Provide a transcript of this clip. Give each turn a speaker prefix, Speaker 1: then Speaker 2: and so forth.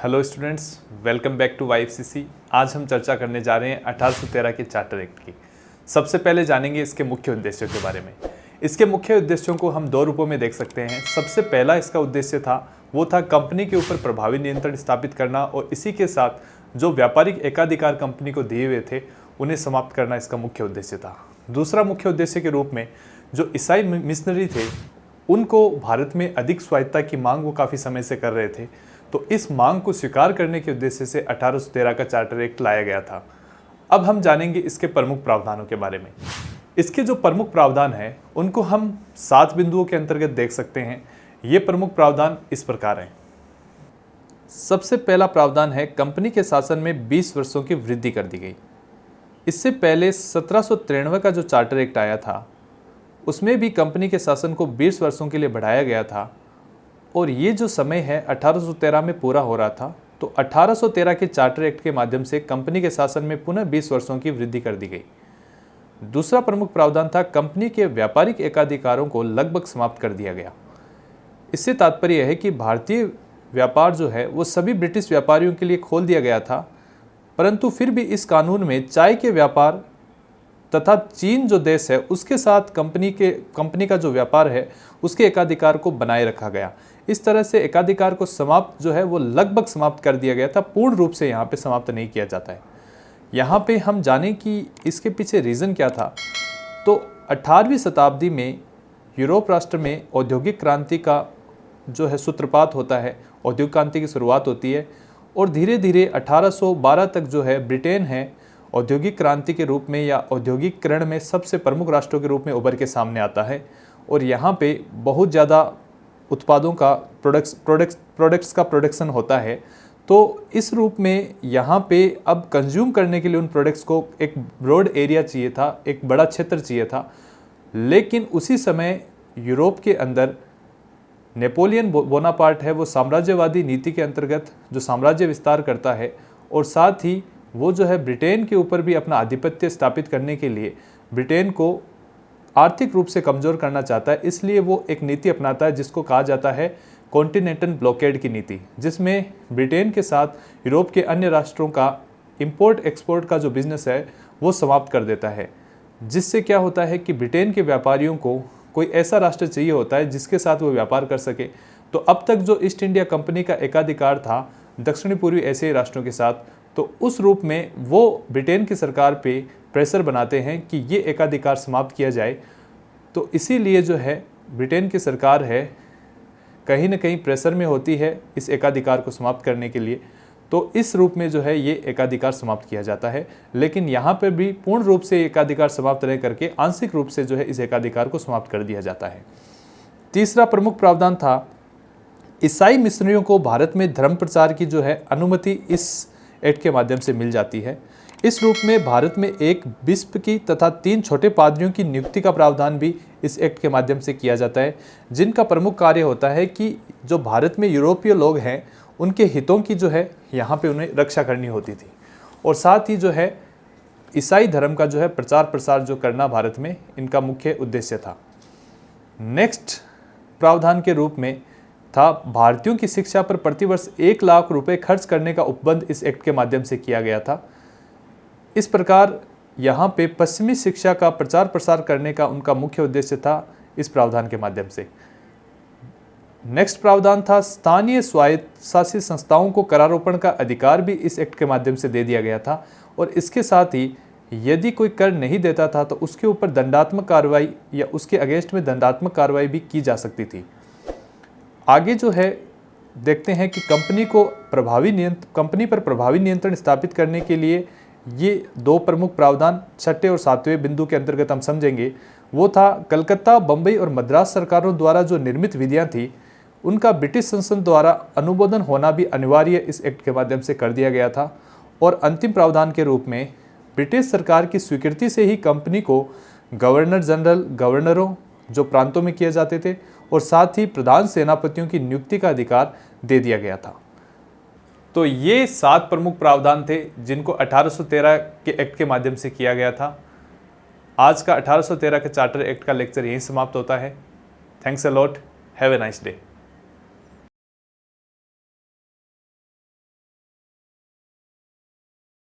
Speaker 1: Hello students, welcome back to YFCC. आज हम चर्चा करने जा रहे हैं 1813 के चार्टर एक्ट की। सबसे पहले जानेंगे इसके मुख्य उद्देश्यों के बारे में। इसके मुख्य उद्देश्यों को हम दो रूपों में देख सकते हैं। सबसे पहला इसका उद्देश्य वो था कंपनी के ऊपर प्रभावी नियंत्रण स्थापित करना और इसी के साथ जो व्यापारिक एकाधिकार कंपनी को दिए हुए थे उन्हें समाप्त करना इसका मुख्य उद्देश्य था। दूसरा मुख्य उद्देश्य के रूप में जो ईसाई मिशनरी थे उनको भारत में अधिक स्वायत्तता की मांग वो काफ़ी समय से कर रहे थे, तो इस मांग को स्वीकार करने के उद्देश्य से 1813 का चार्टर एक्ट लाया गया था। अब हम जानेंगे इसके प्रमुख प्रावधानों के बारे में। इसके जो प्रमुख प्रावधान हैं उनको हम 7 बिंदुओं के अंतर्गत देख सकते हैं। ये प्रमुख प्रावधान इस प्रकार हैं। सबसे पहला प्रावधान है कंपनी के शासन में 20 वर्षों की वृद्धि कर दी गई। इससे पहले 1793 का जो चार्टर एक्ट आया था उसमें भी कंपनी के शासन को 20 वर्षों के लिए बढ़ाया गया था और ये जो समय है 1813 में पूरा हो रहा था, तो 1813 के चार्टर एक्ट के माध्यम से कंपनी के शासन में पुनः 20 वर्षों की वृद्धि कर दी गई। दूसरा प्रमुख प्रावधान था कंपनी के व्यापारिक एकाधिकारों को लगभग समाप्त कर दिया गया। इससे तात्पर्य है कि भारतीय व्यापार जो है वो सभी ब्रिटिश व्यापारियों के लिए खोल दिया गया था, परंतु फिर भी इस कानून में चाय के व्यापार तथा चीन जो देश है उसके साथ कंपनी का जो व्यापार है उसके एकाधिकार को बनाए रखा गया। इस तरह से एकाधिकार को समाप्त जो है वो लगभग समाप्त कर दिया गया था, पूर्ण रूप से यहाँ पे समाप्त नहीं किया जाता है। यहाँ पे हम जानें कि इसके पीछे रीज़न क्या था। तो 18वीं शताब्दी में यूरोप राष्ट्र में औद्योगिक क्रांति का जो है सूत्रपात होता है, औद्योगिक क्रांति की शुरुआत होती है और धीरे धीरे 1812 तक जो है ब्रिटेन है औद्योगिक क्रांति के रूप में या औद्योगिकरण में सबसे प्रमुख राष्ट्रों के रूप में उभर के सामने आता है और यहाँ पे बहुत ज़्यादा उत्पादों का प्रोडक्ट्स का प्रोडक्शन होता है। तो इस रूप में यहाँ पे अब कंज्यूम करने के लिए उन प्रोडक्ट्स को एक ब्रॉड एरिया चाहिए था, एक बड़ा क्षेत्र चाहिए था। लेकिन उसी समय यूरोप के अंदर नेपोलियन बोनापार्ट है वो साम्राज्यवादी नीति के अंतर्गत जो साम्राज्य विस्तार करता है और साथ ही वो जो है ब्रिटेन के ऊपर भी अपना आधिपत्य स्थापित करने के लिए ब्रिटेन को आर्थिक रूप से कमज़ोर करना चाहता है। इसलिए वो एक नीति अपनाता है जिसको कहा जाता है कॉन्टिनेंटल ब्लॉकेड की नीति, जिसमें ब्रिटेन के साथ यूरोप के अन्य राष्ट्रों का इंपोर्ट एक्सपोर्ट का जो बिजनेस है वो समाप्त कर देता है। जिससे क्या होता है कि ब्रिटेन के व्यापारियों को कोई ऐसा राष्ट्र चाहिए होता है जिसके साथ वो व्यापार कर सके। तो अब तक जो ईस्ट इंडिया कंपनी का एकाधिकार था दक्षिणी पूर्वी एशियाई राष्ट्रों के साथ, तो उस रूप में वो ब्रिटेन की सरकार पे प्रेशर बनाते हैं कि ये एकाधिकार समाप्त किया जाए। तो इसीलिए जो है ब्रिटेन की सरकार है कहीं ना कहीं प्रेशर में होती है इस एकाधिकार को समाप्त करने के लिए। तो इस रूप में जो है ये एकाधिकार समाप्त किया जाता है। लेकिन यहाँ पर भी पूर्ण रूप से एकाधिकार समाप्त नहीं करके आंशिक रूप से जो है इस एकाधिकार को समाप्त कर दिया जाता है। तीसरा प्रमुख प्रावधान था ईसाई मिशनरियों को भारत में धर्म प्रचार की जो है अनुमति इस एक्ट के माध्यम से मिल जाती है। इस रूप में भारत में एक बिशप की तथा 3 छोटे पादरियों की नियुक्ति का प्रावधान भी इस एक्ट के माध्यम से किया जाता है, जिनका प्रमुख कार्य होता है कि जो भारत में यूरोपीय लोग हैं उनके हितों की जो है यहाँ पे उन्हें रक्षा करनी होती थी और साथ ही जो है ईसाई धर्म का जो है प्रचार प्रसार जो करना भारत में इनका मुख्य उद्देश्य था। नेक्स्ट प्रावधान के रूप में था भारतीयों की शिक्षा पर प्रतिवर्ष 1 लाख रुपए खर्च करने का उपबंध इस एक्ट के माध्यम से किया गया था। इस प्रकार यहाँ पे पश्चिमी शिक्षा का प्रचार प्रसार करने का उनका मुख्य उद्देश्य था इस प्रावधान के माध्यम से। नेक्स्ट प्रावधान था स्थानीय स्वायत्त शासित संस्थाओं को करारोपण का अधिकार भी इस एक्ट के माध्यम से दे दिया गया था और इसके साथ ही यदि कोई कर नहीं देता था तो उसके ऊपर दंडात्मक कार्रवाई या उसके अगेंस्ट में दंडात्मक कार्रवाई भी की जा सकती थी। आगे जो है देखते हैं कि कंपनी पर प्रभावी नियंत्रण स्थापित करने के लिए ये 2 प्रमुख प्रावधान 6ठे और 7वें बिंदु के अंतर्गत हम समझेंगे। वो था कलकत्ता, बम्बई और मद्रास सरकारों द्वारा जो निर्मित विधियां थी उनका ब्रिटिश संसद द्वारा अनुमोदन होना भी अनिवार्य इस एक्ट के माध्यम से कर दिया गया था। और अंतिम प्रावधान के रूप में ब्रिटिश सरकार की स्वीकृति से ही कंपनी को गवर्नर जनरल, गवर्नरों जो प्रांतों में किए जाते थे और साथ ही प्रधान सेनापतियों की नियुक्ति का अधिकार दे दिया गया था। तो ये 7 प्रमुख प्रावधान थे जिनको 1813 के एक्ट के माध्यम से किया गया था। आज का 1813 के चार्टर एक्ट का लेक्चर यहीं समाप्त होता है। Thanks a lot, have a nice day.